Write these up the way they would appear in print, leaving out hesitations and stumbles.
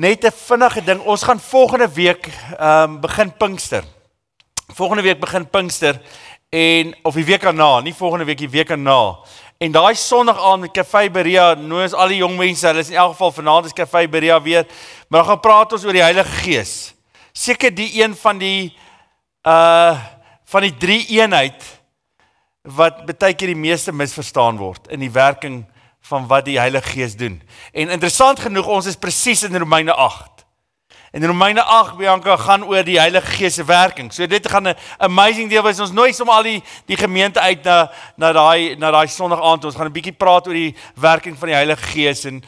Net 'n vinnige ding, ons gaan volgende week begin Pinkster. Volgende week begin Pinkster, of die week daarna, nie volgende week, die week daarna. En daai Sondag aand met Café Berea, nou is al die jong mense, hulle is in elk geval vanaand is Café Berea weer, maar dan gaan praat ons oor die Heilige Gees. Seker die een van die drie eenheid, wat baie keer die meeste misverstaan word, in die werking van wat die Heilige Gees doen. En interessant genoeg, ons is presies in Romeine 8. En Romeine 8, Bianca, gaan oor die Heilige Gees se werking. So dit gaan 'n amazing deel wees. Ons nooi sommer al die gemeente uit na daai Sondag aand. Ons gaan 'n bietjie praat oor die werking van die Heilige Gees. En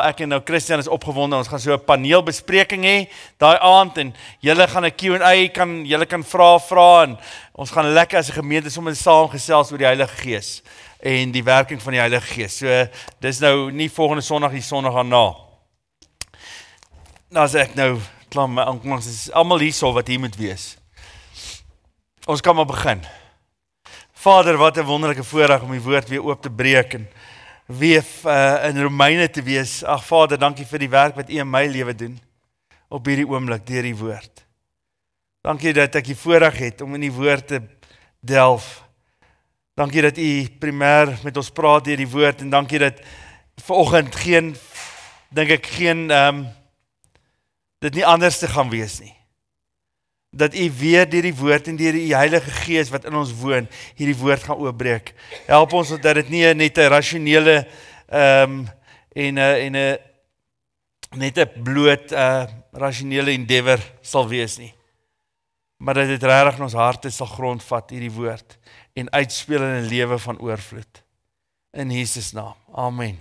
ek en nou Christian is opgewonde. Ons gaan so 'n paneelbespreking hê daai aand en julle gaan 'n Q&A julle kan vra en ons gaan lekker as 'n gemeente sommer saam gesels oor die Heilige Gees en die werking van die Heilige Gees. So dis nou nie volgende Sondag, die Sondag daarna. Nou as ek nou klaar my aankoms is almal hierso wat hier moet wees. Ons kan maar begin. Vader, wat 'n wonderlike voorreg om die woord weer oop te breek en weer in Romeine te wees. Ag Vader, dankie vir die werk wat U in my lewe doen op hierdie oomblik deur die woord. Dankie dat ek die voorreg het om in die woord te delf. Dankie dat U primêr met ons praat deur die woord en dankie dat vanoggend geen dit nie anders te gaan wees nie. Dat U weer deur die woord en deur die Heilige Gees wat in ons woon, hierdie woord gaan oopbreek. Help ons dat dit nie net 'n rasionele net 'n bloot rasionele endeavor sal wees nie. Maar dat dit regtig in ons harte sal grondvat, hierdie woord, en uitspeel in 'n lewe van oorvloed. In Jesus naam. Amen.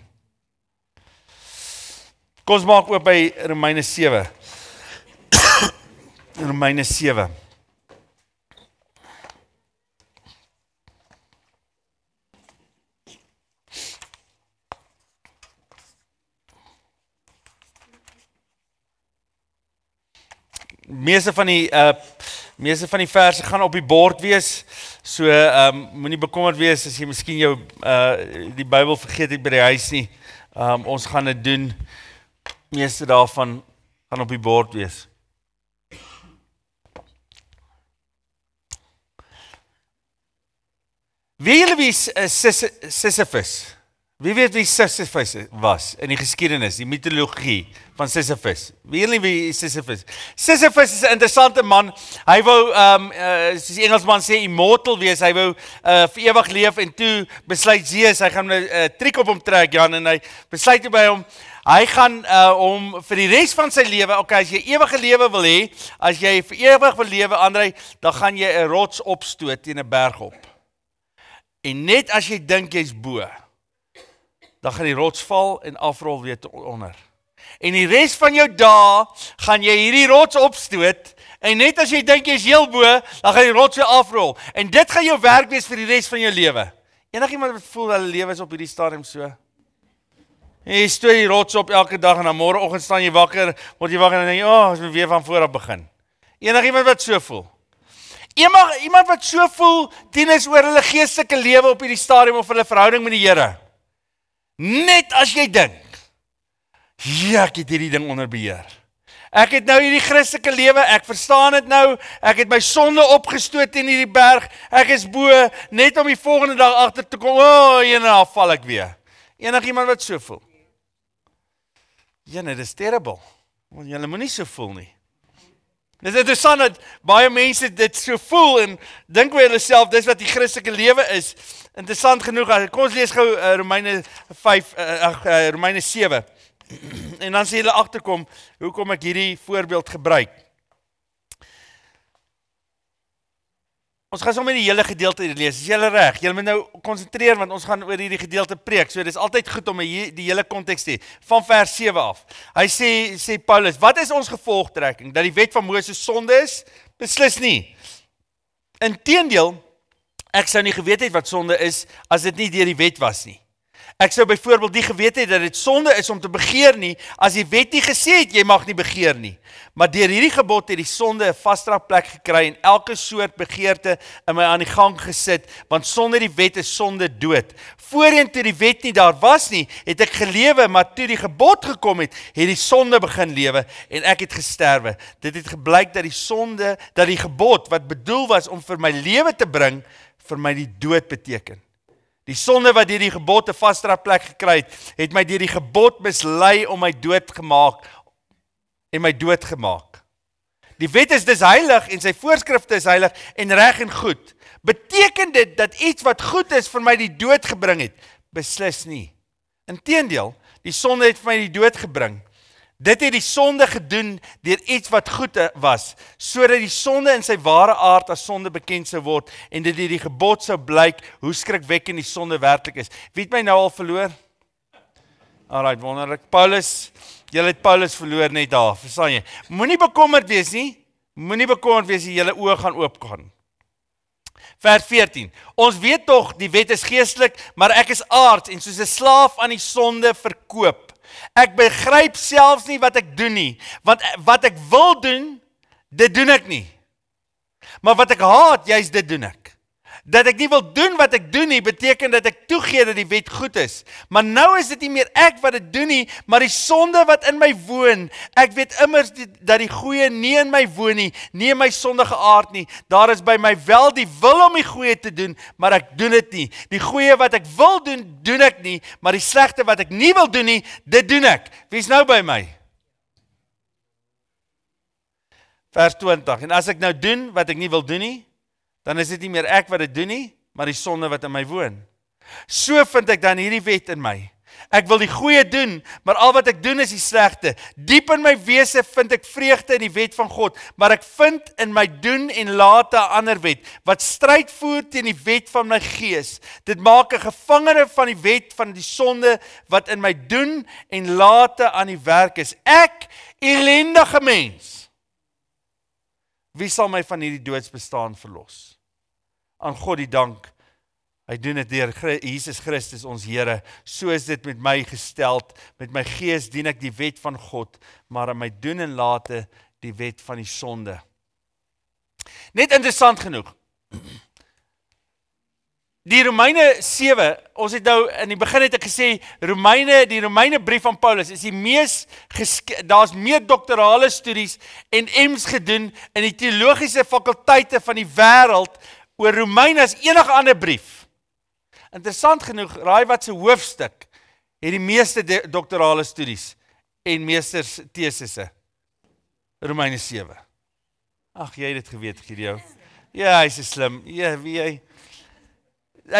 Kom ons maak oop by Romeine 7. Romeine 7. Meeste van die verse gaan op die bord wees. So moenie bekommerd wees as jy miskien jou die Bybel vergeet het by die huis nie. Ons gaan dit doen. Meeste daarvan gaan op die bord wees. Weet julle wie Sisyphus? Wie weet wie Sisyphus was in die geskiedenis, die mitologie van Sisyphus? Weet julle wie Sisyphus? Sisyphus is 'n interessante man. Hy wou, soos die Engelsman sê, immortal wees. Hy wou vir ewig leef en toe besluit Zeus, hy gaan 'n triek op hom trek, Jan, en hy besluit toe by hom, hy gaan om vir die res van sy lewe, as jy ewige lewe wil hê, as jy vir ewig wil lewe, Andrei, dan gaan jy 'n rots opstoot teen 'n berg op. En net as jy dink jy's bo, dan gaan die rots val en afrol weer te onder. En die res van jou dae gaan jy hierdie rots opstoot, en net as jy dink jy's heel bo, dan gaan die rots weer afrol. En dit gaan jou werk wees vir die res van jou lewe. Enigiemand wat voel hulle lewe is op hierdie stadium so? Jy stoot die rots op elke dag en dan môreoggend staan jy wakker, word jy wakker en dan denk jy, ons moet weer van voor af begin. Enigiemand wat so voel? Iemand wat so voel, tieners oor hulle geestelike lewe op hierdie stadium of hulle verhouding met die Here. Net as jy dink, ek het hierdie ding onder beheer. Ek het nou hierdie Christelike lewe, ek verstaan dit nou, ek het my sonde opgestoot in hierdie berg, ek is bo, net om die volgende dag agter te kom, en dan val ek weer. Enigiemand wat so voel? Dit is terrible, want julle moet nie so voel nie. Dit is interessant dat baie mense dit so voel en dink by hulle self, dis wat die Christelike lewe is. Interessant genoeg, kom ons lees gou Romeine 7. En dan sê julle agterkom, hoekom ek hierdie voorbeeld gebruik. Ons gaan sommer die hele gedeelte lees, is julle reg? Julle moet nou konsentreer, want ons gaan oor hierdie gedeelte preek, so dit is altyd goed om die hele konteks te hê, van vers 7 af. Hy sê Paulus, wat is ons gevolgtrekking? Dat die wet van Moses sonde is? Beslis nie. Inteendeel, ek sou nie geweet het wat sonde is, as dit nie deur die wet was nie. Ek sou byvoorbeeld nie geweet het dat dit sonde is om te begeer nie, as die wet nie gesê het, jy mag nie begeer nie. Maar deur hierdie gebod het die sonde 'n vasdra plek gekry en elke soort begeerte in my aan die gang gesit, want sonder die wet is sonde dood. Voorheen toe die wet nie daar was nie, het ek gelewe, maar toe die gebod gekom het die sonde begin lewe en ek het gesterwe. Dit het gebleik dat die gebod wat bedoel was om vir my lewe te bring, vir my die dood beteken. Die sonde wat deur die gebod 'n vasdra plek gekry het my deur die gebod mislei om my dood gemaak en my dood gemaak. Die wet is dus heilig en sy voorskrifte is heilig en reg en goed. Beteken dit dat iets wat goed is vir my die dood gebring het? Beslis nie. Inteendeel, die sonde het vir my die dood gebring. Dit het die sonde gedoen deur iets wat goed was, sodat die sonde in sy ware aard as sonde bekend sou word en dit deur die gebod sou blyk hoe skrikwekkend die sonde werklik is. Wie het my nou al verloor? Alright, wonderlik. Julle het Paulus verloor net daar, verstaan jy? Moenie bekommerd wees nie, julle oë gaan oopgaan. Vers 14. Ons weet tog, die wet is geestelik, maar ek is aards en soos 'n slaaf aan die sonde verkoop. Ek begryp selfs nie wat ek doen nie, want wat ek wil doen, dit doen ek nie. Maar wat ek haat, juist dit doen ek. Dat ek nie wil doen wat ek doen nie, beteken dat ek toegee dat die wet goed is. Maar nou is dit nie meer ek wat dit doen nie, maar die sonde wat in my woon. Ek weet immers dat die goeie nie in my woon nie in my sondige aard nie. Daar is by my wel die wil om die goeie te doen, maar ek doen dit nie. Die goeie wat ek wil doen, doen ek nie, maar die slegte wat ek nie wil doen nie, dit doen ek. Wie is nou by my? Vers 20. En as ek nou doen wat ek nie wil doen nie, dan is dit nie meer ek wat dit doen nie, maar die sonde wat in my woon. So vind ek dan hierdie wet in my. Ek wil die goeie doen, maar al wat ek doen is die slegte. Diep in my wese vind ek vreugde in die wet van God, maar ek vind in my doen en late 'n ander wet, wat stryd voer teen die wet van my gees. Dit maak 'n gevangene van die wet van die sonde, wat in my doen en late aan die werk is. Ek, ellendige mens. Wie sal my van hierdie doodsbestaan verlos? Aan God die dank, hy doen dit deur Jesus Christus ons Here. So is dit met my gesteld, met my gees dien ek die wet van God, maar aan my doen en late die wet van die sonde. Net interessant genoeg, die Romeine 7, ons het nou in die begin het ek gesê, die Romeine brief van Paulus is die daar's meer doktorale studies en M's gedoen in die teologiese fakulteite van die wêreld oor Romeine as enige ander brief. Interessant genoeg, raai wat se hoofstuk het die meeste doktorale studies en meesters tesisse? Romeine 7. Ag, jy het dit geweet, Gideon. Ja, hy's slim. Ja, wie hy?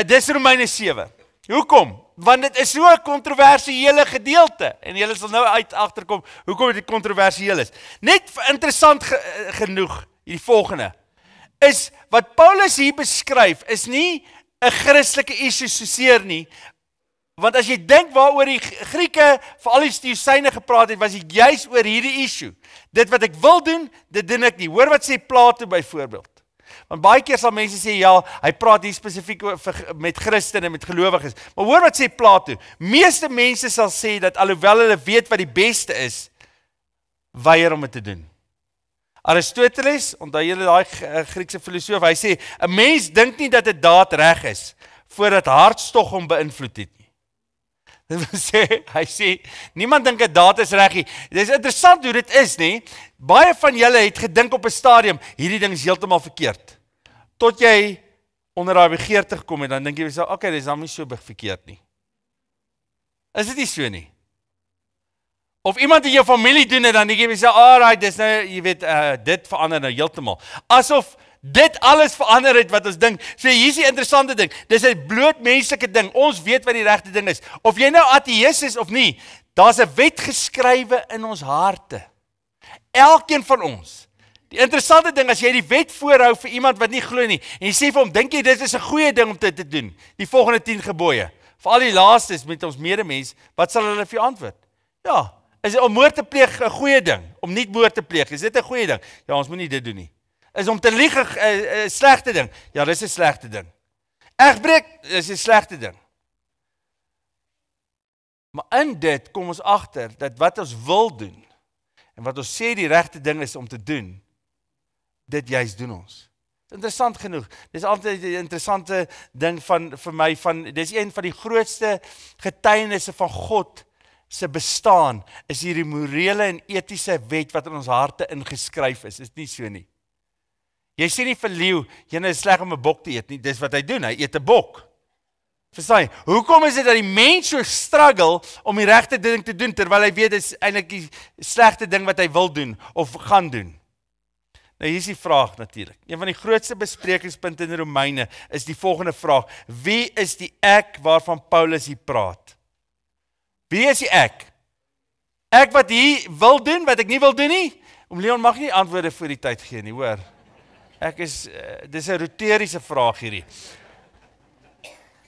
Dis Romeine 7. Hoekom? Want dit is so 'n kontroversiële gedeelte. En julle sal nou agterkom hoekom dit kontroversieel is. Net interessant genoeg, hierdie volgende, is wat Paulus hier beskryf, is nie 'n Christelike issue soseer nie. Want as jy dink waaroor die Grieke, veral die Stoïsyne gepraat het, was dit juis oor hierdie issue. Dit wat ek wil doen, dit doen ek nie. Hoor wat sê Plato byvoorbeeld. Want baie keer sal mense sê, ja, hy praat hier spesifiek met Christene, met gelowiges. Maar hoor wat sê Plato. Meeste mense sal sê dat alhoewel hulle weet wat die beste is, weier om dit te doen. Aristoteles, onthou julle daai Griekse filosoof, hy sê, 'n mens dink nie dat 'n daad reg is, voordat hartstog hom beïnvloed het nie. Hy sê, niemand dink 'n daad is reg nie. Dit is interessant hoe dit is, nie? Baie van julle het gedink op 'n stadium, hierdie ding is heeltemal verkeerd. Tot jy onder daai begeerte gekom het, dan dink jy, okay, dit is dan nie so verkeerd nie. Is dit nie so nie? Of iemand in jou familie doen het, dan dink jy, alright, dis nou, jy weet, dit verander nou heeltemal. Asof dit alles verander het wat ons dink. So hier is die interessante ding. Dis 'n bloot menslike ding. Ons weet wat die regte ding is. Of jy nou ateïs is of nie, daar's 'n wet geskrywe in ons harte. Elkeen van ons. Die interessante ding, as jy die wet voorhou vir iemand wat nie glo nie, en jy sê vir hom, dink jy dit is 'n goeie ding om dit te doen? Die volgende 10 gebooie. Veral die laastes met ons medemens, wat sal hulle vir jou antwoord? Ja, is om moord te pleeg 'n goeie ding? Om nie moord te pleeg, is dit 'n goeie ding? Ja, ons moet nie dit doen nie. Is om te lieg 'n slegte ding? Ja, dis 'n slegte ding. Egbreek is 'n slegte ding. Maar in dit kom ons agter dat wat ons wil doen en wat ons sê die regte ding is om te doen, dit juist doen ons. Interessant genoeg. Dis altyd 'n interessante ding vir my dis een van die grootste getuienisse van God se bestaan is hierdie morele en etiese wet wat in ons harte ingeskryf is. Is nie so nie. Jy sê nie vir leeu, jy is sleg om 'n bok te eet nie. Dis wat hy doen. Hy eet 'n bok. Verstaan jy? Hoekom is dit dat die mens so struggle om die regte ding te doen terwyl hy weet dit is eintlik die slegte ding wat hy wil doen of gaan doen? Nou hier is die vraag natuurlik. Een van die grootste besprekingspunte in Romeine is die volgende vraag: wie is die ek waarvan Paulus hier praat? Wie is die ek? Ek wat hier wil doen, wat ek nie wil doen nie? Leon mag nie antwoorde voor die tyd gee nie, hoor. Dis 'n retoriese vraag hierdie.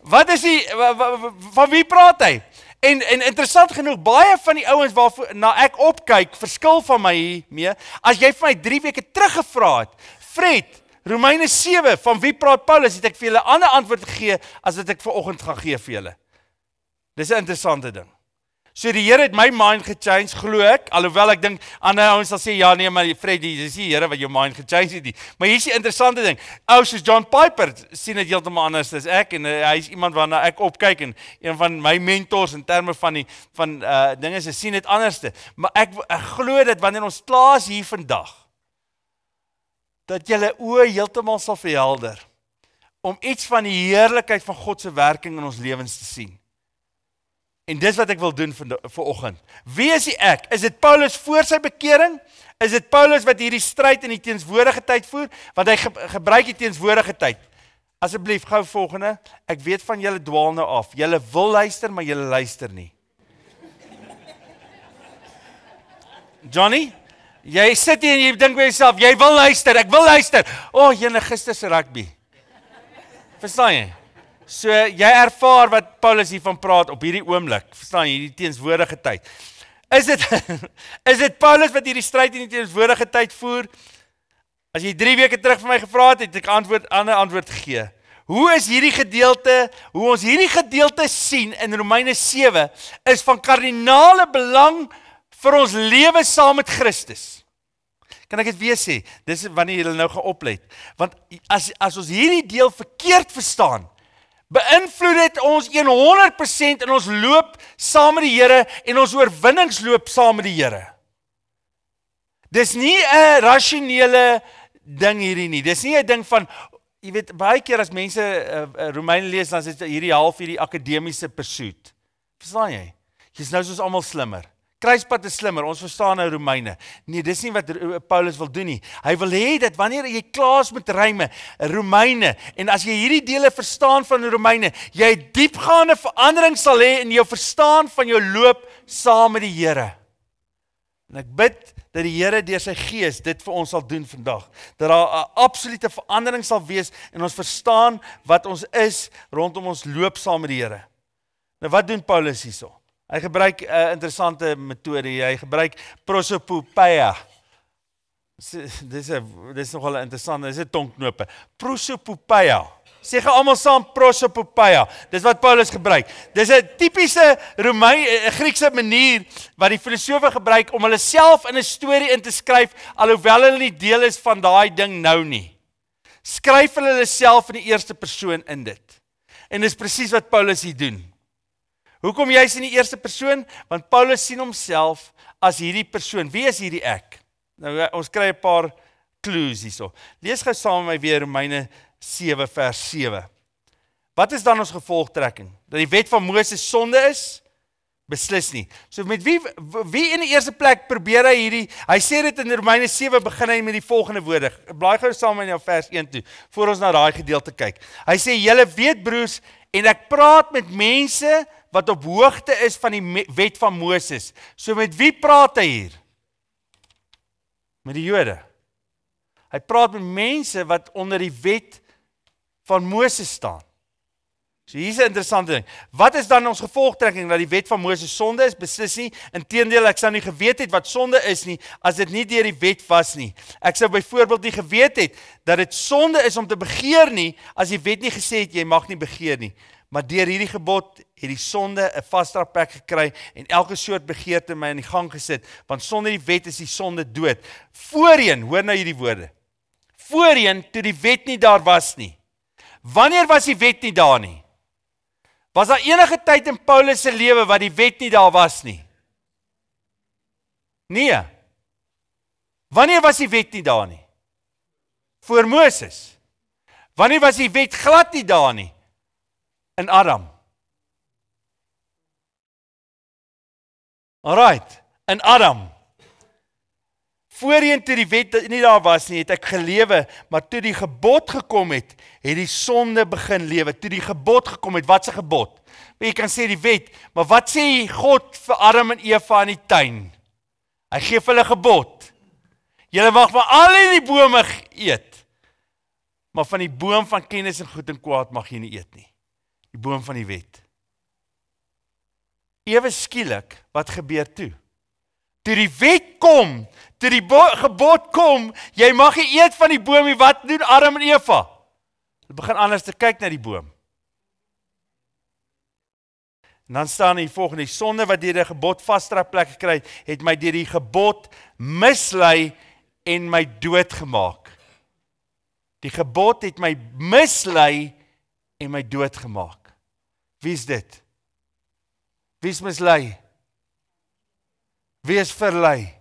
Wat is die, van wie praat hy? En interessant genoeg, baie van die ouens waarna ek opkyk, verskil van my hiermee, as jy vir my 3 weke teruggevra het, Fred, Romeine 7, van wie praat Paulus, het ek vir julle 'n ander antwoord gegee, as wat ek vanoggend gaan gee vir julle. Dis 'n interessante ding. So die Here het my mind gechange, glo ek, alhoewel ek dink, ander ouens sal sê, ja nee, maar Fred, dis die Here wat jou mind gechange het nie. Maar hier is die interessante ding, soos John Piper, sien dit heeltemal anders as ek, en hy is iemand waarna ek opkyk, en een van my mentors in terme van dinge, sy sien dit anderste. Maar ek glo dit, wanneer ons klaar is hier vandag, dat julle oë heeltemal sal verhelder, om iets van die heerlikheid van God se werking in ons lewens te sien. En dis wat ek wil doen vanoggend. Wie is die ek? Is dit Paulus voor sy bekering? Is dit Paulus wat hierdie stryd in die teenswoordige tyd voer? Want hy gebruik die teenswoordige tyd. Asseblief, gou volgende. Ek weet van julle dwaal nou af. Julle wil luister, maar julle luister nie. Johnny, jy sit hier en jy dink by jouself, jy wil luister, ek wil luister. Jene gister se rugby. Verstaan jy? So, jy ervaar wat Paulus hiervan praat op hierdie oomblik, verstaan jy, hierdie teenswoordige tyd. Is dit Paulus wat hierdie stryd in die teenswoordige tyd voer? As jy 3 weke terug vir my gevra het ek ander antwoord gegee. Hoe ons hierdie gedeelte sien in Romeine 7, is van kardinale belang vir ons lewe saam met Christus. Kan ek dit weer sê? Dis wanneer jy nou gaan oplet. Want as ons hierdie deel verkeerd verstaan, beïnvloed dit ons 100% in ons loop saam met die Here en ons oorwinningsloop saam met die Here. Dis nie 'n rasionele ding hierdie nie. Dis nie 'n ding van, jy weet, baie keer as mense Romeine lees, dan is dit hierdie akademiese pursuit. Verstaan jy? Jy's nou soos almal slimmer. Kruispad is slimmer, ons verstaan nou Romeine. Nee, dis nie wat Paulus wil doen nie. Hy wil hê dat wanneer jy klaar is met Romeine, en as jy hierdie dele verstaan van Romeine, jy diepgaande verandering sal hê in jou verstaan van jou loop saam met die Here. En ek bid dat die Here deur sy Gees dit vir ons sal doen vandag. Dat daar 'n absolute verandering sal wees en ons verstaan wat ons is rondom ons loop saam met die Here. Nou wat doen Paulus hierso? Hy gebruik 'n interessante metode. Hy gebruik prosopopeia. Dis nogal interessant. Dis 'n tongknope. Prosopopeia. Sê gou almal saam prosopopeia. Dis wat Paulus gebruik. Dis 'n tipiese Griekse manier wat die filosofe gebruik om hulle self in 'n storie in te skryf, alhoewel hulle nie deel is van daai ding nou nie. Skryf hulle self in die eerste persoon in dit. En dis presies wat Paulus hier doen. Hoekom jy's in die eerste persoon? Want Paulus sien homself as hierdie persoon. Wie is hierdie ek? Nou, ons kry 'n paar clues hierso. Lees gou saam met my weer Romeine 7 vers 7. Wat is dan ons gevolgtrekking? Dat die wet van Moses sonde is? Beslis nie. So met wie in die eerste plek probeer hy sê dit in Romeine 7, begin hy met die volgende woorde. Blaai gou saam in jou vers 1 toe, voor ons na daai gedeelte kyk. Hy sê, julle weet broers, en ek praat met mense wat op hoogte is van die wet van Moses. So met wie praat hy hier? Met die Jode. Hy praat met mense wat onder die wet van Moses staan. So hier is 'n interessante ding. Wat is dan ons gevolgtrekking dat die wet van Moses sonde is? Beslis nie. Inteendeel, ek sou nie geweet het wat sonde is nie as dit nie deur die wet was nie. Ek sou byvoorbeeld nie geweet het dat dit sonde is om te begeer nie as die wet nie gesê het jy mag nie begeer nie. Maar deur hierdie gebod het die sonde 'n vaste plek gekry en elke soort begeerte my in die gang gesit, want sonder die wet is die sonde dood. Voorheen, hoor nou hierdie woorde. Voorheen toe die wet nie daar was nie. Wanneer was die wet nie daar nie? Was daar enige tyd in Paulus se lewe wat die wet nie daar was nie? Nee. Wanneer was die wet nie daar nie? Voor Moses. Wanneer was die wet glad nie daar nie? In Adam. Alright, in Adam. Voorheen toe die wet nie daar was nie, het ek gelewe, maar toe die gebod gekom het die sonde begin lewe. Toe die gebod gekom het, wat 'n gebod? Jy kan sê die wet, maar wat sê God vir Adam en Eva in die tuin? Hy gee vir hulle gebod. Julle mag van al die bome eet, maar van die boom van kennis en goed en kwaad mag jy nie eet nie. Die boom van die wet. Ewe skielik, wat gebeur toe? Toe die wet kom, toe die gebod kom, jy mag nie eet van die boom nie, wat doen Adam en Eva? Hulle begin anders te kyk na die boom. En dan staan hier volgende, die sonde wat deur die gebod vasdraplek gekry het my deur die gebod mislei en my dood gemaak. Die gebod het my mislei en my dood gemaak. Wie is dit? Wie is mislei? Wie is verlei?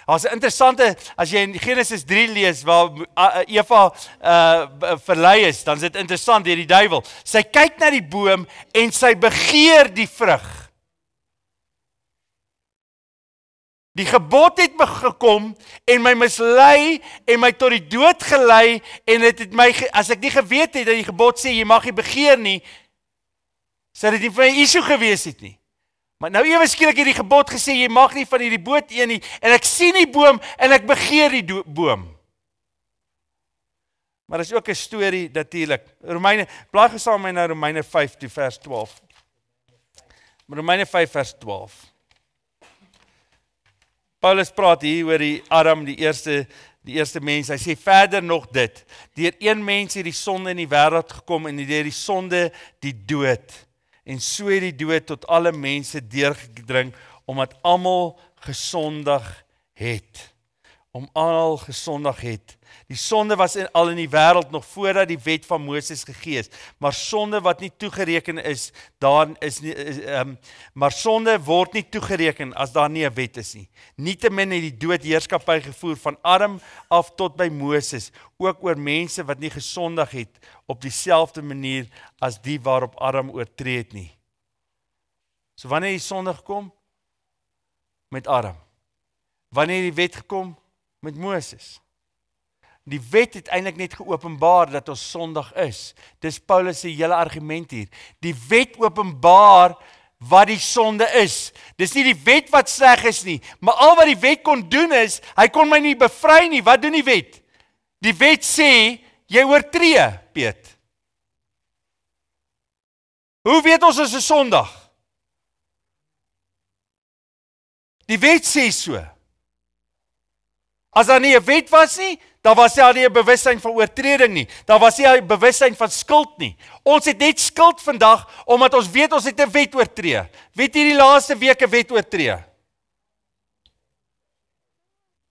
As 'n interessante, as jy in Genesis 3 lees waar Eva verlei is, dan is dit interessant deur die duiwel. Sy kyk na die boom en sy begeer die vrug. Die gebod het gekom en my mislei en my tot die dood gelei en dit het my, as ek nie geweet het dat die gebod sê jy mag nie begeer nie, sou dit nie vir my issue gewees het nie. Maar nou ewe skielik het die gebod gesê, jy mag nie van hierdie boom eet nie, en ek sien die boom, en ek begeer die boom. Maar daar is ook 'n storie, natuurlik. Romeine, blaai gesaam met my na Romeine 5 toe vers 12. Romeine 5 vers 12. Paulus praat hier oor die Adam, die eerste mens. Hy sê verder nog dit, deur een mens het die sonde in die wêreld gekom, en deur die sonde die dood. En so het die dood tot alle mense deurgedring, omdat almal gesondig het. Om almal gesondig het. Die sonde was al in die wêreld nog voordat die wet van Moses gegee is. Maar sonde wat nie toegereken is, maar sonde word nie toegereken as daar nie 'n wet is nie. Nietemin het die dood heerskappy gevoer van Adam af tot by Moses, ook oor mense wat nie gesondig het op dieselfde manier as die waarop Adam oortree het nie. So wanneer die sonde gekom? Met Adam. Wanneer die wet gekom? Met Moses. Die wet het eintlik net geopenbaar dat ons sondig is. Dis Paulus se hele argument hier. Die wet openbaar wat die sonde is. Dis nie die wet wat sleg is nie, maar al wat die wet kon doen is, hy kon my nie bevry nie. Wat doen die wet? Die wet sê, jy oortree, Piet. Hoe weet ons is 'n sondag? Die wet sê so. As daar nie 'n wet was nie, dan was daar nie 'n bewustheid van oortreding nie. Daar was nie 'n bewustheid van skuld nie. Ons het net skuld vandag, omdat ons weet ons het 'n wet oortree. Weet jy die laaste week 'n wet oortree?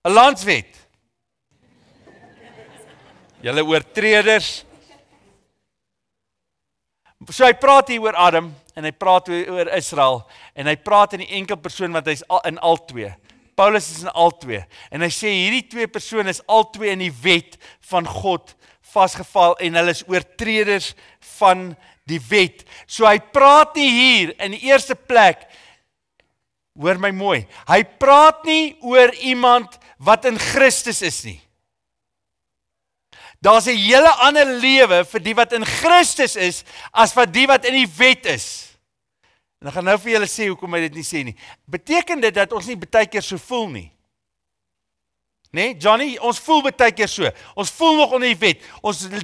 'n Landswet. Julle oortreders. So hy praat hier oor Adam, en hy praat oor Israel, en hy praat in die enkel persoon, want hy is in al twee. Paulus is in al twee, en hy sê hierdie twee persone is al twee in die wet van God vasgeval, en hulle is oortreders van die wet. So hy praat nie hier in die eerste plek, hoor my mooi, hy praat nie oor iemand wat in Christus is nie. Daar's 'n hele ander lewe vir die wat in Christus is, as vir die wat in die wet is. En ek gaan nou vir julle sê hoekom hy dit nie sê nie. Beteken dit dat ons nie baie keer so voel nie? Nee, Johnny, ons voel baie keer so. Ons voel nog onder die wet.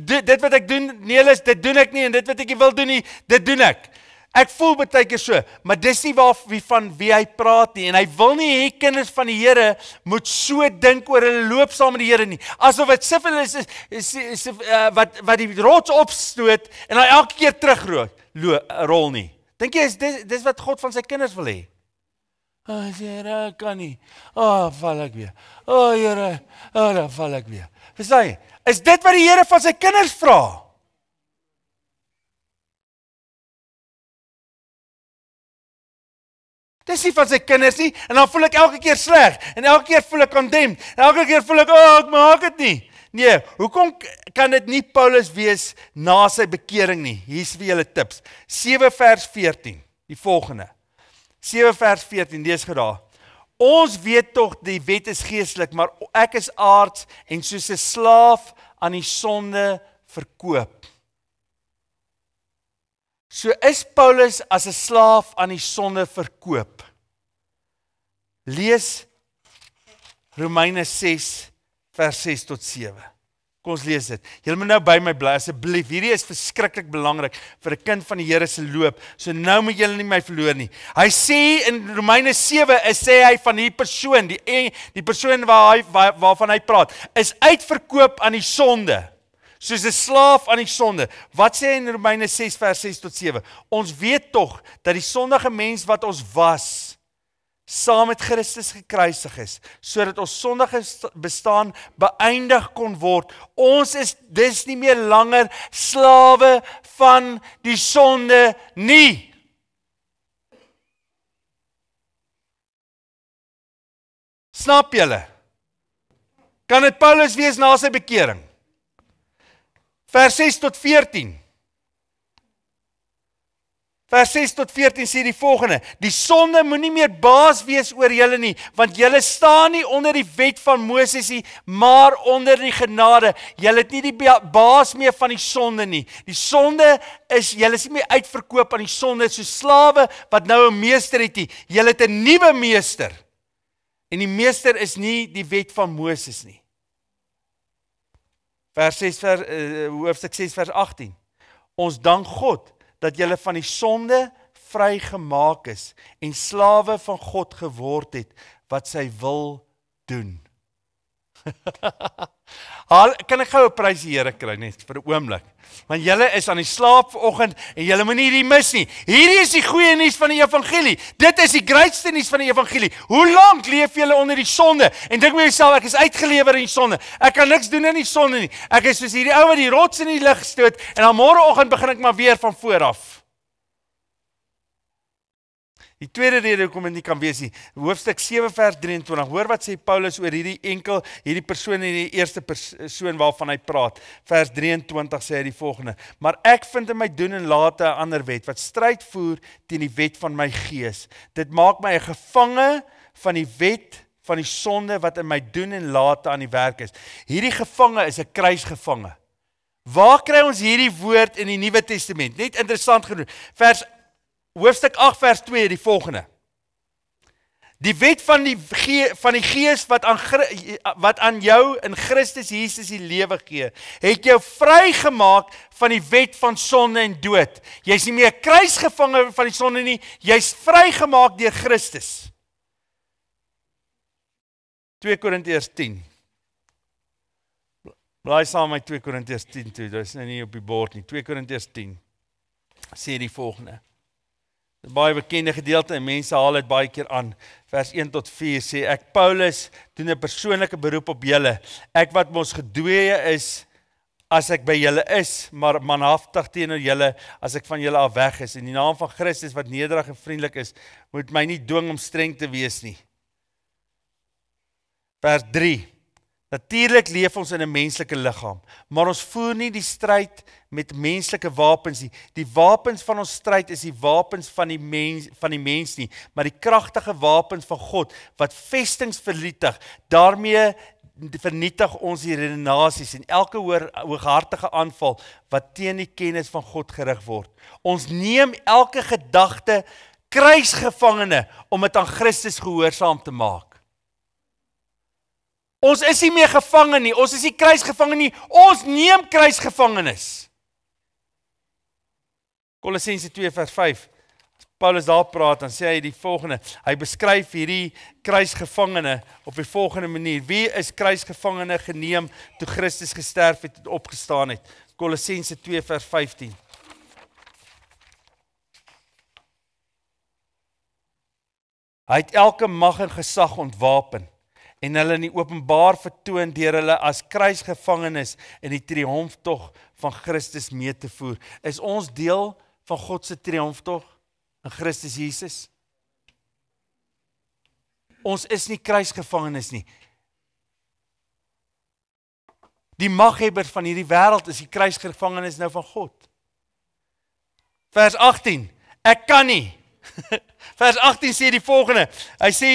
Dit wat ek doen, Nelis, dit doen ek nie en dit wat ek nie wil doen nie, dit doen ek. Ek voel baie keer so, maar dis nie van wie hy praat nie en hy wil nie hê kinders van die Here moet so dink oor hulle loop saam met die Here nie. Asof dit sifilis is wat die rots opstoot en hy elke keer terugrol nie. Dink jy dis wat God van sy kinders wil hê? Here, kan nie. Val ek weer. Here, dan val ek weer. Verstaan jy? Is dit wat die Here van sy kinders vra? Dis nie van sy kinders nie, en dan voel ek elke keer sleg, en elke keer voel ek condemned, en elke keer voel ek, ek maak dit nie. Nee, hoekom kan dit nie Paulus wees na sy bekering nie? Hier is vir julle tips. 7 vers 14, die volgende. 7 vers 14, lees gedaar. Ons weet tog die wet is geestelik, maar ek is aards en soos 'n slaaf aan die sonde verkoop. So is Paulus as 'n slaaf aan die sonde verkoop. Lees Romeine 6 vers 6 tot 7. Kom ons lees dit. Julle moet nou by my bly asseblief. Hierdie is verskriklik belangrik vir 'n kind van die Here se loop. So nou moet julle nie my verloor nie. Hy sê in Romeine 7 sê hy van die persoon, die persoon waarvan hy praat, is uitverkoop aan die sonde. Soos 'n slaaf aan die sonde. Wat sê hy in Romeine 6 vers 6 tot 7? Ons weet tog dat die sondige mens wat ons was, saam met Christus gekruisig is, sodat ons sondige bestaan beëindig kon word. Ons is dus nie meer langer slawe van die sonde nie. Snap julle? Kan dit Paulus wees na sy bekering? Vers 6 tot 14. Vers 6 tot 14 sê die volgende: die sonde moet nie meer baas wees oor julle nie, want julle staan nie onder die wet van Moses nie, maar onder die genade. Julle het nie die baas meer van die sonde nie. Die sonde is, julle is nie meer uitverkoop aan die sonde soos slawe wat nou 'n meester het nie. Julle het 'n nuwe meester. En die meester is nie die wet van Moses nie. Hoofstuk 6 vers 18. Ons dank God dat julle van die sonde vrygemaak is en slawe van God geword het wat sy wil doen. Kan ek gou 'n prys die Here kry net vir 'n oomblik? Want julle is aan die slaap vanoggend en julle moet nie hierdie mis nie. Hierdie is die goeie nuus van die evangelie. Dit is die grootste nuus van die evangelie. Hoe lank leef julle onder die sonde? En dink by jouself, ek is uitgelewer in die sonde. Ek kan niks doen in die sonde nie. Ek is soos hierdie ou wat die rots in die lug stoot en dan môreoggend begin ek maar weer van voor af. Die tweede rede hoekom dit nie kan wees nie. Hoofstuk 7 vers 23. Hoor wat sê Paulus oor hierdie persoon en die eerste persoon waarvan hy praat. Vers 23 sê hy die volgende: maar ek vind in my doen en late 'n ander wet wat stryd voer teen die wet van my gees. Dit maak my 'n gevange van die wet van die sonde wat in my doen en late aan die werk is. Hierdie gevange is 'n kruisgevange. Waar kry ons hierdie woord in die Nuwe Testament? Net interessant genoeg. Hoofstuk 8 vers 2 die volgende. Die wet van die gees wat aan jou in Christus Jesus die lewe gee, het jou vrygemaak van die wet van sonde en dood. Jy's nie meer kruisgevange van die sonde nie, jy's vrygemaak deur Christus. 2 Korintiërs 10. Blaai saam met 2 Korintiërs 10 toe, dit is nou nie op die bord nie. 2 Korintiërs 10 sê die volgende. 'n baie bekende gedeelte en mense haal dit baie keer aan. Vers 1 tot 4 sê: ek Paulus doen 'n persoonlike beroep op julle. Ek wat mos gedooie is as ek by julle is, maar manhaftig teenoor julle as ek van julle af weg is. In die naam van Christus wat nederig en vriendelik is, moet my nie dwing om streng te wees nie. Vers 3. Natuurlik leef ons in 'n menslike liggaam, maar ons voer nie die stryd met menslike wapens nie. Die wapens van ons stryd is die wapens van die mens nie, maar die kragtige wapens van God wat vestings vernietig. Daarmee vernietig ons die redenasies en elke hooghartige aanval wat teen die kennis van God gerig word. Ons neem elke gedagte kruisgevangene om dit aan Christus gehoorsaam te maak. Ons is nie meer gevange nie, ons is nie kruisgevange nie, ons neem kruisgevangenes. Kolossense 2 vers 5, as Paulus daar praat, dan sê hy die volgende, hy beskryf hierdie kruisgevangene op die volgende manier. Wie is kruisgevangene geneem toe Christus gesterf het en opgestaan het? Kolossense 2 vers 15. Hy het elke mag en gesag ontwapen en hulle in die openbaar vertoon deur hulle as kruisgevangenes in die triomftog van Christus mee te voer. Is ons deel van God se triomftog in Christus Jesus? Ons is nie kruisgevangenes nie. Die maghebbers van hierdie wêreld is die kruisgevangenes nou van God. Vers 18, ek kan nie. Vers 18 sê die volgende, hy sê,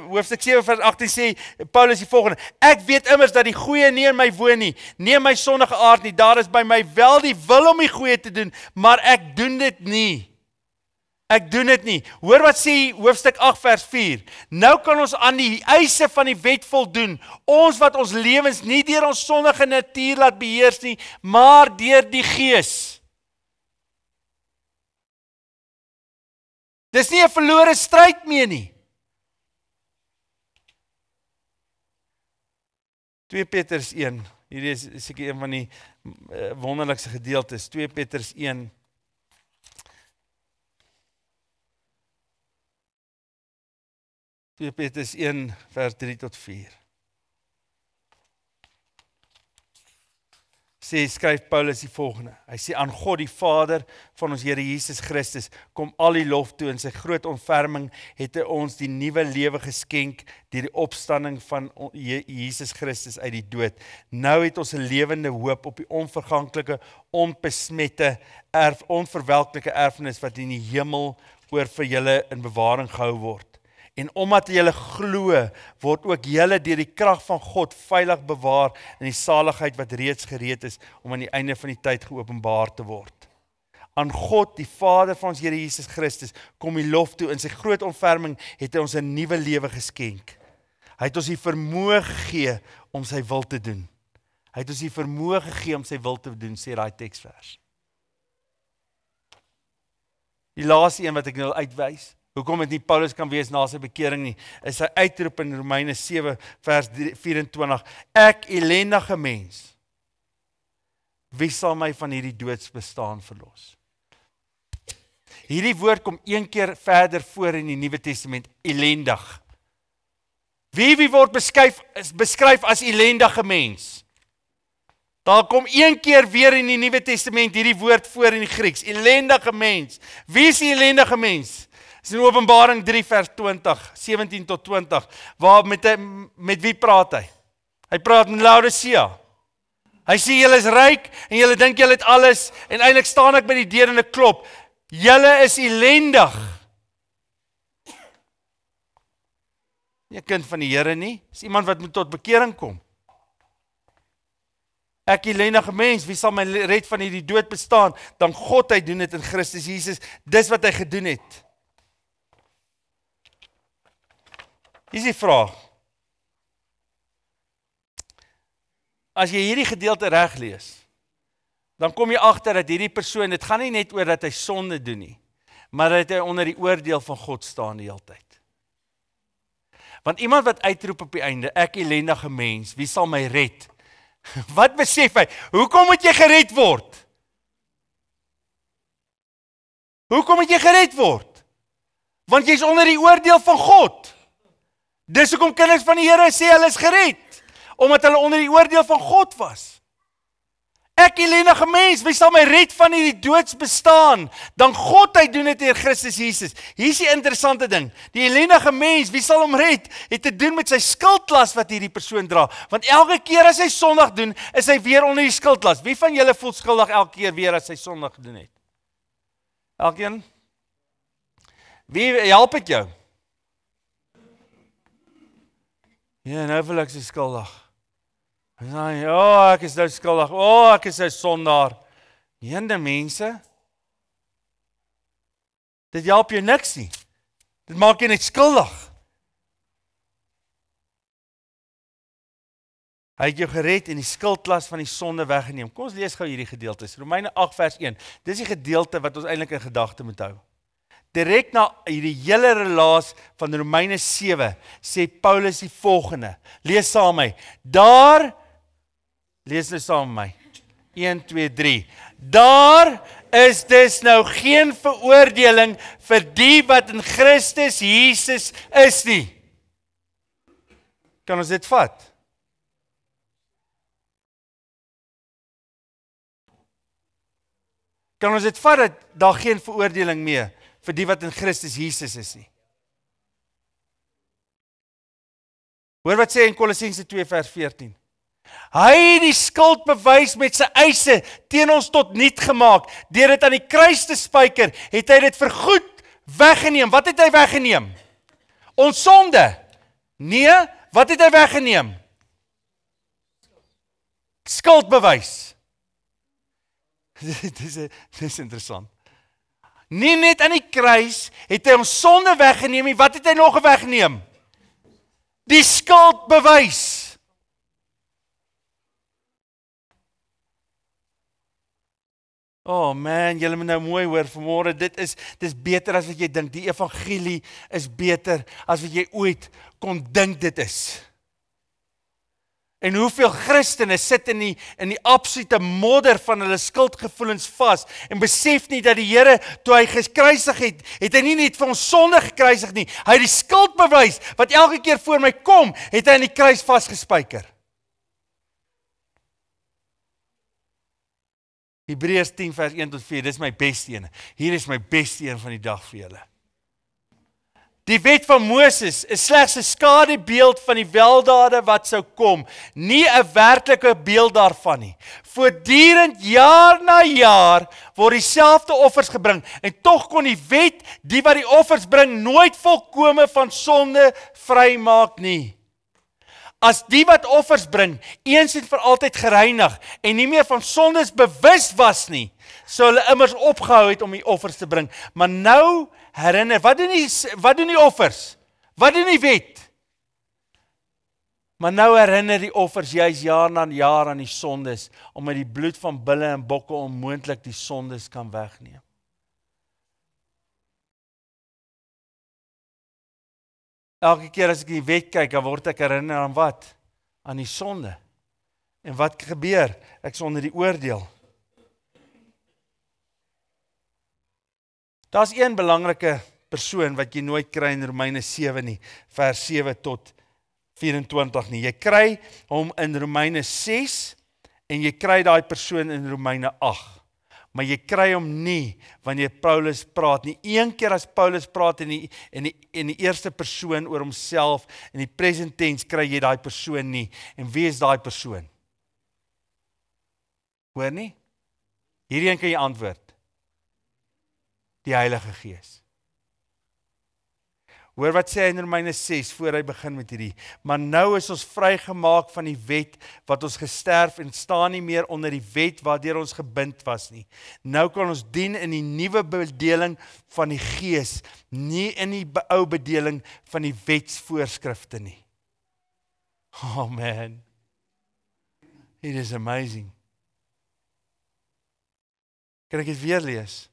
hoofstuk 7 vers 18 sê, Paulus die volgende, ek weet immers dat die goeie nie in my woon nie, nie my sondige aard nie, daar is by my wel die wil om die goeie te doen, maar ek doen dit nie. Ek doen dit nie. Hoor wat sê hoofstuk 8 vers 4, nou kan ons aan die eise van die wet voldoen, ons wat ons lewens nie deur ons sondige natuur laat beheers nie, maar deur die Gees. Dis nie 'n verlore stryd meer nie. 2 Petrus 1, hierdie is seker een van die wonderlikste gedeeltes, 2 Petrus 1. Petrus 1 vers 3 tot 4. Skryf Paulus die volgende. Hy sê aan God die Vader van ons Here Jesus Christus kom al die lof toe, in sy groot ontferming het hy ons die nuwe lewe geskenk deur die opstanding van Jesus Christus uit die dood. Nou het ons 'n lewende hoop op die onverganklike, onbesmette, onverwelklike erfenis wat in die hemel oor vir julle in bewaring gehou word. En omdat julle glo, word ook julle deur die krag van God veilig bewaar in die saligheid wat reeds gereed is om aan die einde van die tyd geopenbaar te word. Aan God, die Vader van ons Here Jesus Christus, kom die lof toe. In sy groot ontferming het hy ons 'n nuwe lewe geskenk. Hy het ons die vermoë gegee om sy wil te doen. Hy het ons die vermoë gegee om sy wil te doen, sê daai teksvers. Die laaste een wat ek nou uitwys, hoekom het nie Paulus kan wees na sy bekering nie, is sy uitroep in Romeine 7 vers 24, ek ellendige mens, wie sal my van hierdie doodsbestaan verlos? Hierdie woord kom een keer verder voor in die Nuwe Testament, ellendig. Wie word beskryf as ellendige mens? Daar kom een keer weer in die Nuwe Testament hierdie woord voor in die Grieks, ellendige mens. Wie is die ellendige mens? Dis in Openbaring 3 vers 20, 17 tot 20, waar met wie praat hy? Hy praat met Laodicea. Hy sê, julle is ryk, en julle dink julle het alles, en eintlik staan ek by die deur en ek klop. Julle is ellendig. Nie 'n kind van die Here nie, is iemand wat moet tot bekering kom. Ek ellendige mens, wie sal my red van hierdie dood bestaan? Dan God, hy doen dit in Christus Jesus, dis wat hy gedoen het. Hier is die vraag. As jy hierdie gedeelte reg lees, dan kom jy agter dat hierdie persoon, dit gaan nie net oor dat hy sonde doen nie, maar dat hy onder die oordeel van God staan die hele tyd. Want iemand wat uitroep op die einde, ek ellendige mens, wie sal my red? Wat besef hy? Hoekom moet jy gered word? Hoekom moet jy gered word? Want jy is onder die oordeel van God. Dis hoekom kinders van die Here sê hulle is gered, omdat hulle onder die oordeel van God was. Ek ellendige mens, wie sal my red van hierdie doodsbestaan? Dan God, hy doen dit deur Christus Jesus. Hier is die interessante ding. Die ellendige mens, wie sal hom red? Het te doen met sy skuldlas wat hierdie persoon dra. Want elke keer as hy sondig doen, is hy weer onder die skuldlas. Wie van julle voel skuldig elke keer weer as hy sondig gedoen het? Elkeen? Wie help ek jou? Ja, nou voel ek so skuldig. Ek is nou skuldig, ek is nou sondaar. Jende mense, dit help jou niks nie. Dit maak jy net skuldig. Hy het jou gered en die skuldlas van die sonde weggeneem. Kom ons lees gou hierdie gedeeltes. Romeine 8 vers 1. Dis die gedeelte wat ons eintlik in gedagte moet hou. Direk na hierdie hele relaas van Romeine 7 sê Paulus die volgende. Lees saam met my. Daar, lees nou saam met my. 1, 2, 3. Daar is dus nou geen veroordeling vir die wat in Christus Jesus is nie. Kan ons dit vat? Kan ons dit vat dat daar geen veroordeling meer vir die wat in Christus Jesus is nie? Hoor wat sê in Kolossense 2 vers 14. Hy het die skuld bewys met sy eise teen ons tot niet gemaak. Deur dit aan die kruis te spyker, het hy dit vergoed weggeneem. Wat het hy weggeneem? Ons sonde. Nee, wat het hy weggeneem? Skuldbewys. Dis interessant. Nie net aan die kruis het hy ons sonde weggeneem nie, wat het hy nog weggeneem? Die skuldbewys. Oh man, julle moet nou mooi hoor vanmôre, dis beter as wat jy dink. Die evangelie is beter as wat jy ooit kon dink dit is. En hoeveel Christene sit in die absolute modder van hulle skuldgevoelens vas en besef nie dat die Here, toe hy gekruisig het, het hy nie net vir ons sonde gekruisig nie, hy het die skuldbewys wat elke keer voor my kom, het hy in die kruis vasgespyker. Hebreërs 10 vers 1 tot 4, dis my beste een. Hier is my beste een van die dag vir julle. Die wet van Moses is slegs 'n skadubeeld van die weldade wat sou kom, nie 'n werklike beeld daarvan nie. Voortdurend jaar na jaar word dieselfde offers gebring en tog kon die wet, die wat die offers bring, nooit volkome van sonde vrymaak nie. As die wat offers bring, eens en vir altyd gereinig en nie meer van sondes bewus was nie, sou hulle immers opgehou het om die offers te bring. Maar nou herinner, wat doen die offers? Wat doen die wet? Maar nou herinner die offers juis jaar na jaar aan die sondes, omdat die bloed van bulle en bokke onmoontlik die sondes kan wegneem. Elke keer as ek die wet kyk, dan word ek herinner aan wat? Aan die sonde. En wat gebeur? Ek is onder die oordeel. Daar's een belangrike persoon wat jy nooit kry in Romeine 7 nie, vers 7 tot 24 nie. Jy kry hom in Romeine 6 en jy kry daai persoon in Romeine 8. Maar jy kry hom nie wanneer Paulus praat nie. Een keer as Paulus praat in die eerste persoon oor homself, in die present tense kry jy daai persoon nie. En wie is daai persoon? Hoor nie? Hierdie een kan jy antwoord. Die Heilige Gees. Hoor wat sê hy in Romeine 6 voor hy begin met hierdie. Maar nou is ons vrygemaak van die wet wat ons gesterf en staan nie meer onder die wet waardeur ons gebind was nie. Nou kan ons dien in die nuwe bedeling van die Gees, nie in die ou bedeling van die wetsvoorskrifte nie. Oh man. It is amazing. Kan ek dit weer lees?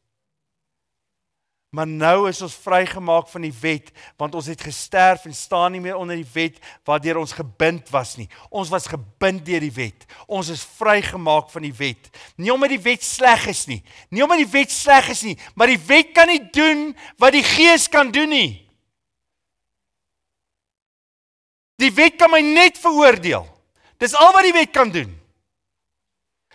Maar nou is ons vrygemaak van die wet, want ons het gesterf en staan nie meer onder die wet waardeur ons gebind was nie. Ons was gebind deur die wet. Ons is vrygemaak van die wet. Nie omdat die wet sleg is nie. Nie omdat die wet sleg is nie, maar die wet kan nie doen wat die Gees kan doen nie. Die wet kan my net veroordeel. Dis al wat die wet kan doen.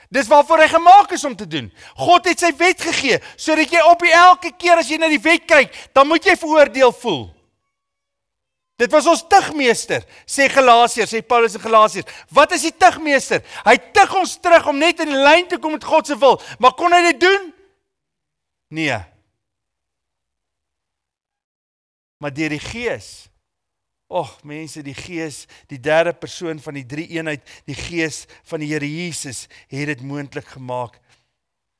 Dis waarvoor hy gemaak is om te doen. God het sy wet gegee, sodat jy op elke keer as jy na die wet kyk, dan moet jy veroordeel voel. Dit was ons tugmeester, sê Galasiërs, sê Paulus in Galasiërs. Wat is die tugmeester? Hy tug ons terug om net in die lyn te kom met God se wil. Maar kon hy dit doen? Nee. Maar deur die Gees, mense, die Gees, die derde persoon van die drie eenheid, die Gees van die Here Jesus, het dit moontlik gemaak.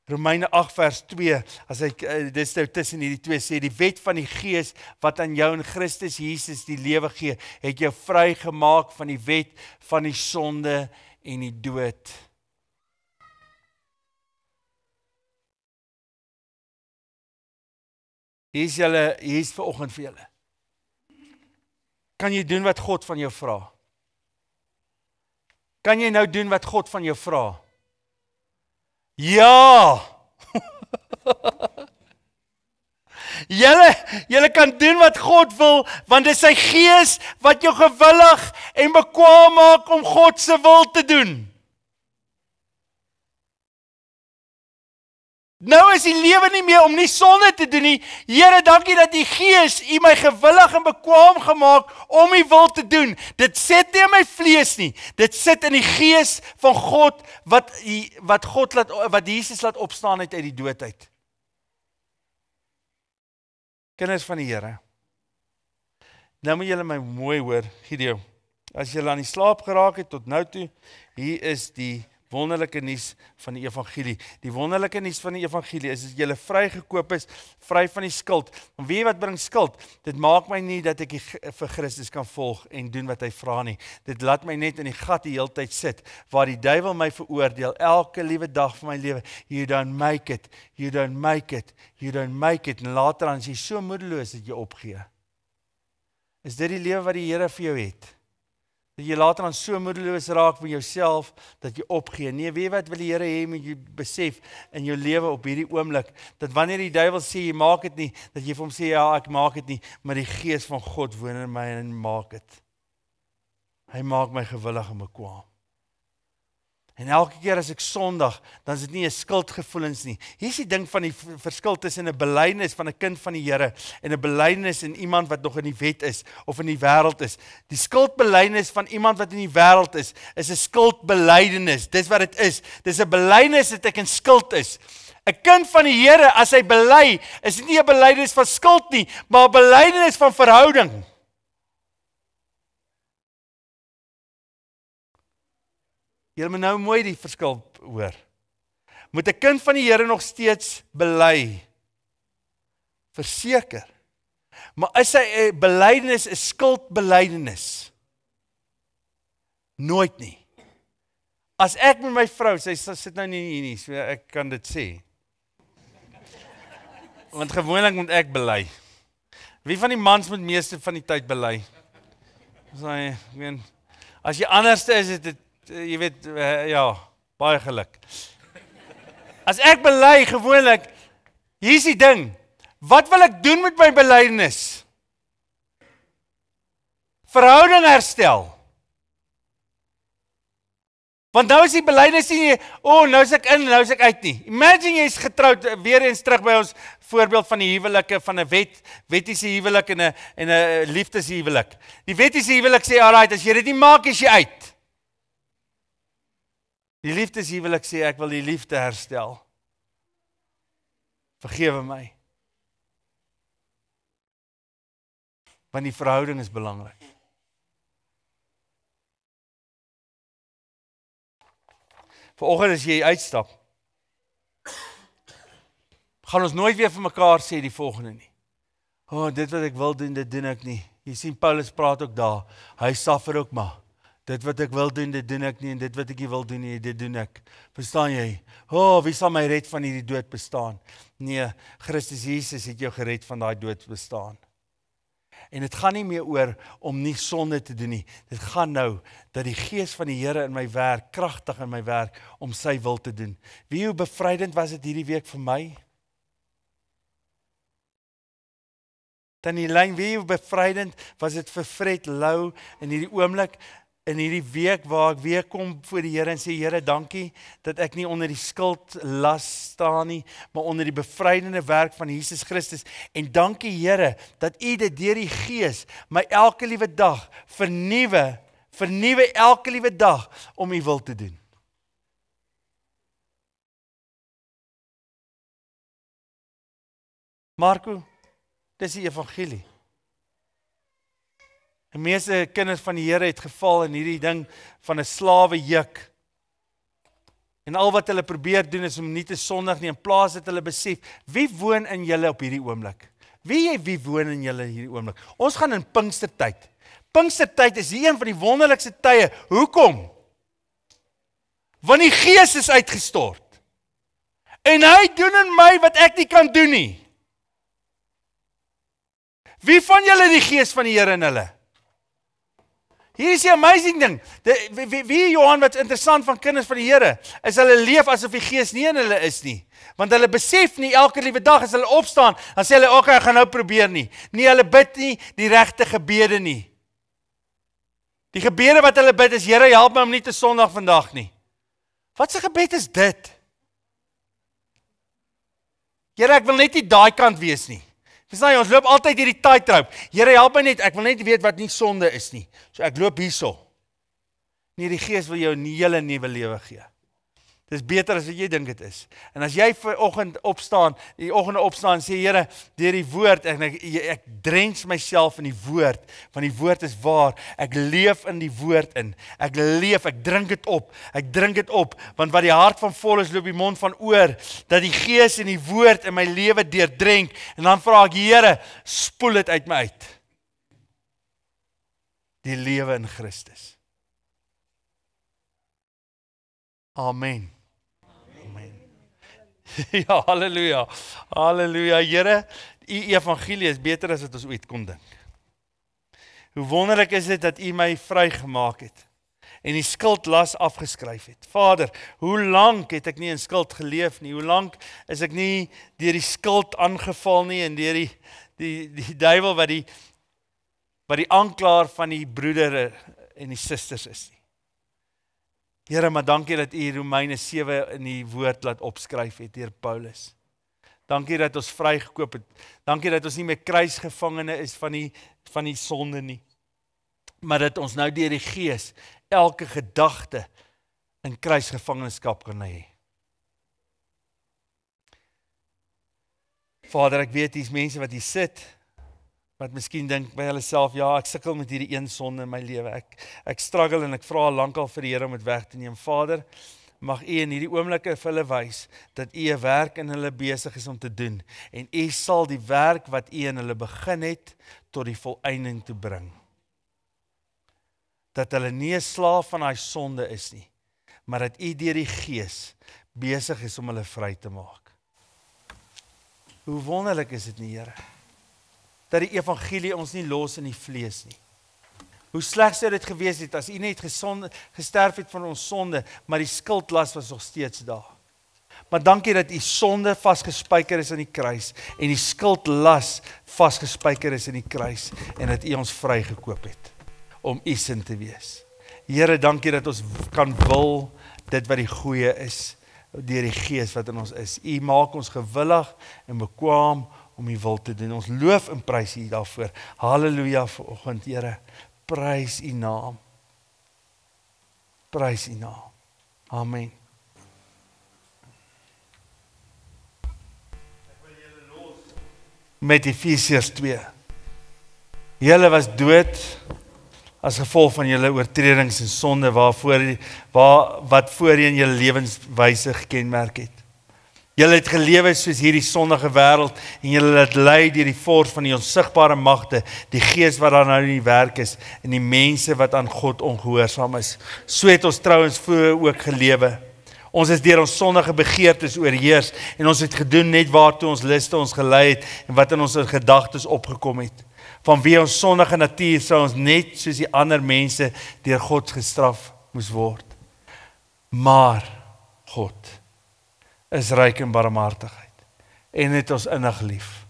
Romeine 8 vers 2, as hy, dis nou tussen hierdie twee sê, die wet van die Gees, wat aan jou in Christus Jesus die lewe gee, het jou vry gemaak van die wet van die sonde en die dood. Hier is vanoggend vir julle. Kan jy doen wat God van jou vra? Kan jy nou doen wat God van jou vra? Ja! Julle kan doen wat God wil, want dit is sy gees wat jou gewillig en bekwaam maak om God se wil te doen. Nou is die lewe nie meer om nie sonde te doen nie. Here, dankie dat die Gees U my gewillig en bekwaam gemaak om U wil te doen. Dit sit nie in my vlees nie. Dit sit in die Gees van God wat Jesus laat opstaan uit die dood uit. Kinders van die Here. Nou moet julle my mooi hoor, Gideon. As julle aan die slaap geraak het tot nou toe, hier is die wonderlike nuus van die evangelie. Die wonderlike nuus van die evangelie is dat jy vrygekoop is, vry van die skuld. En weet wat bring skuld? Dit maak my nie dat ek vir Christus kan volg en doen wat hy vra nie. Dit laat my net in die gat die hele tyd sit, waar die duiwel my veroordeel, elke liewe dag van my lewe. You don't make it, you don't make it, you don't make it. En later dan is jy so moedeloos dat jy opgee. Is dit die lewe wat die Here vir jou het? Dat jy later dan so moedeloos raak met jouself, dat jy opgee. Nee, weet wat wil die Here hê, moet jy besef in jou lewe op hierdie oomblik, dat wanneer die duiwel sê, jy maak het nie, dat jy vir hom sê, ja, ek maak het nie, maar die Gees van God woon in my en maak het. Hy maak my gewillig en bekwaam. En elke keer as ek sondig, dan is dit nie 'n skuldgevoelens nie. Hier is die ding van die verskil tussen 'n belydenis van 'n kind van die Here en 'n belydenis in iemand wat nog in die wet is of in die wêreld is. Die skuldbelydenis van iemand wat in die wêreld is 'n skuldbelydenis. Dis wat dit is. Dis 'n belydenis dat ek in skuld is. 'n Kind van die Here, as hy bely, is dit nie 'n belydenis van skuld nie, maar 'n belydenis van verhouding. Julle moet nou mooi die verskil hoor. Moet 'n kind van die Here nog steeds bely? Verseker. Maar is hy 'n belydenis, 'n skuldbelydenis? Nooit nie. As ek met my vrou, sy sit nou nie hier nie, so ek kan dit sê. Want gewoonlik moet ek bely. Wie van die mans moet meeste van die tyd bely? As jy anderste is dit jy weet, ja, baie geluk. As ek bely gewoonlik, hier is die ding, wat wil ek doen met my belydenis? Verhouding herstel. Want nou is die belydenis nie, nou is ek in, nou is ek uit nie. Imagine jy is getroud, weer eens terug by ons voorbeeld van die huwelike, van 'n wettiese huwelik en 'n liefdeshuwelik. Die wettiese huwelik sê, alright, as jy dit nie maak, is jy uit. Die liefdeshuwelik sê, ek wil die liefde herstel. Vergewe my. Want die verhouding is belangrik. Vanoggend as jy uitstap, gaan ons nooit weer vir mekaar sê die volgende nie. Dit wat ek wil doen, dit doen ek nie. Jy sien, Paulus praat ook daar. Hy suffer ook maar. Dit wat ek wil doen, dit doen ek nie, en dit wat ek nie wil doen nie, dit doen ek. Verstaan jy? Wie sal my red van hierdie dood bestaan? Nee, Christus Jesus het jou gered van daai dood bestaan. En dit gaan nie meer oor om nie sonde te doen nie. Dit gaan nou dat die Gees van die Here in my werk, kragtig in my werk, om sy wil te doen. Wie hoe bevrydend was dit hierdie week vir my? Tannie Lyn, wie hoe bevrydend was dit vir Fred Lou in hierdie oomblik, in hierdie week waar ek weer kom voor die Here en sê, Here, dankie dat ek nie onder die skuld las staan nie, maar onder die bevrydende werk van Jesus Christus. En dankie, Here, dat U dit deur die Gees my elke liewe dag vernuwe elke liewe dag om U wil te doen. Marco, dis die evangelie. Die meeste kinders van die Here het geval in hierdie ding van 'n slawejuk. En al wat hulle probeer doen is om nie te sondig nie, in plaas dat hulle besef, wie woon in julle op hierdie oomblik? Wie woon in julle hierdie oomblik? Ons gaan in Pinkstertyd. Pinkstertyd is een van die wonderlikste tye. Hoekom? Want die Gees is uitgestort. En hy doen in my wat ek nie kan doen nie. Wie van julle die Gees van die Here in hulle? Hier is die amazing ding. Wie Johan wat interessant van kinders van die Here, is hulle leef asof die Gees nie in hulle is nie. Want hulle besef nie elke liewe dag as hulle opstaan, dan sê hulle, okay, ek gaan nou probeer nie. Nie hulle bid nie, die regte gebede nie. Die gebede wat hulle bid is, Here, help my om nie te sondig vandag nie. Wat 'n gebed is dit? Here, ek wil net nie daai kant wees nie. Verstaan jy, ons loop altyd hierdie tightrope. Here, help my net, ek wil net weet wat nie sonde is nie. So ek loop hierso. Nee, die Gees wil jou 'n hele nuwe lewe gee. Dis beter as wat jy dink dit is. En as jy vanoggend opstaan, die oggende opstaan en sê, Here, deur die woord, ek drench myself in die woord, want die woord is waar. Ek leef in die woord in. Ek leef, ek drink dit op, want wat die hart van vol is, loop die mond van oor, dat die Gees en die woord in my lewe deurdrenk, en dan vra ek, Here, spoel dit uit my uit. Die lewe in Christus. Amen. Ja, halleluja, halleluja, Here, U evangelie is beter as wat ons ooit kon dink. Hoe wonderlik is dit dat U my vrygemaak het, en die skuldlas afgeskryf het. Vader, hoe lank het ek nie in skuld geleef nie, hoe lank is ek nie deur die skuld aangeval nie, en deur die duiwel wat die aanklaer van die broedere en die susters is nie. Here, maar dankie dat U Romeine 7 in die woord laat opskryf het deur Paulus. Dankie dat ons vrygekoop het. Dankie dat ons nie meer kruisgevangene is van die sonde nie. Maar dat ons nou deur die Gees elke gedagte in kruisgevangenskap kan hê. Vader, ek weet hier's mense wat hier sit, wat miskien dink by hulle self, ja, ek sukkel met hierdie een sonde in my lewe. Ek struggle en ek vra lankal vir die Here om dit weg te neem. Vader, mag U in hierdie oomblikke vir hulle wys dat U 'n werk in hulle besig is om te doen, en U sal die werk wat U in hulle begin het tot die volëinding toe bring. Dat hulle nie 'n slaaf van daai sonde is nie, maar dat U deur die Gees besig is om hulle vry te maak. Hoe wonderlik is dit nie, Here? Dat die evangelie ons nie los in die vlees nie. Hoe sleg sou dit gewees het as U net gesterf het van ons sonde, maar die skuldlas was nog steeds daar. Maar dankie dat U sonde vasgespijker is aan die kruis, en die skuldlas vasgespijker is in die kruis, en dat U ons vrygekoop het, om U sin te wees. Here, dankie dat ons kan wil dit wat die goeie is, deur die Gees wat in ons is. U maak ons gewillig en bekwaam om U wil te doen. Ons loof en prys U daarvoor. Halleluja vanoggend, Here. Prys U naam. Prys U naam. Amen. Ek wil julle los met Efesiërs 2. Julle was dood as gevolg van julle oortredings en sonde wat voorheen julle lewenswyse gekenmerk het. Julle het gelewe soos hierdie sondige wêreld, en julle het lei deur die forse van die onsigbare magte, die gees wat daar nou in die werk is, en die mense wat aan God ongehoorsaam is. So het ons trouens vroeër ook gelewe. Ons is deur ons sondige begeertes oorheers, en ons het gedoen net waartoe ons liste ons gelei het, en wat in ons gedagtes opgekom het. Vanweë ons sondige natuur sou ons net soos die ander mense deur God gestraf moes word. Maar God is ryk in barmhartigheid en het ons innig lief.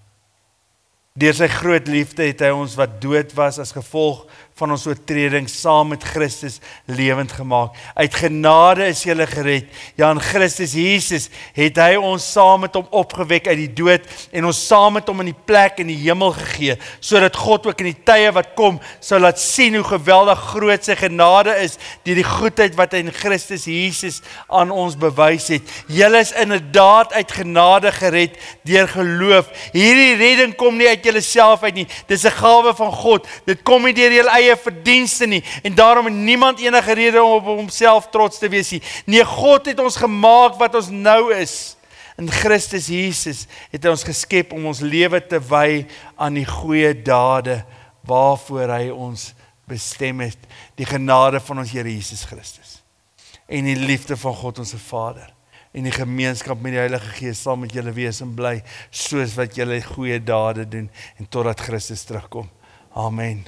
Deur sy groot liefde het hy ons wat dood was as gevolg van ons oortredings saam met Christus lewend gemaak. Uit genade is julle gered. Ja, in Christus Jesus het hy ons saam met hom opgewek uit die dood en ons saam met hom in die plek in die hemel gegee, sodat God ook in die tye wat kom sou laat sien hoe geweldig groot sy genade is deur die goedheid wat hy in Christus Jesus aan ons bewys het. Julle is inderdaad uit genade gered deur geloof. Hierdie redding kom nie uit julleself uit nie. Dis 'n gawe van God. Dit kom nie deur julle eie verdienste nie, en daarom het niemand enige rede om op homself trots te wees nie. Nee, God het ons gemaak wat ons nou is. In Christus Jesus het hy ons geskep om ons lewe te wy aan die goeie dade waarvoor hy ons bestem het, die genade van ons Here Jesus Christus. en die liefde van God ons Vader en die gemeenskap met die Heilige Gees sal met julle wees en bly, soos wat julle goeie dade doen en totdat Christus terugkom. Amen.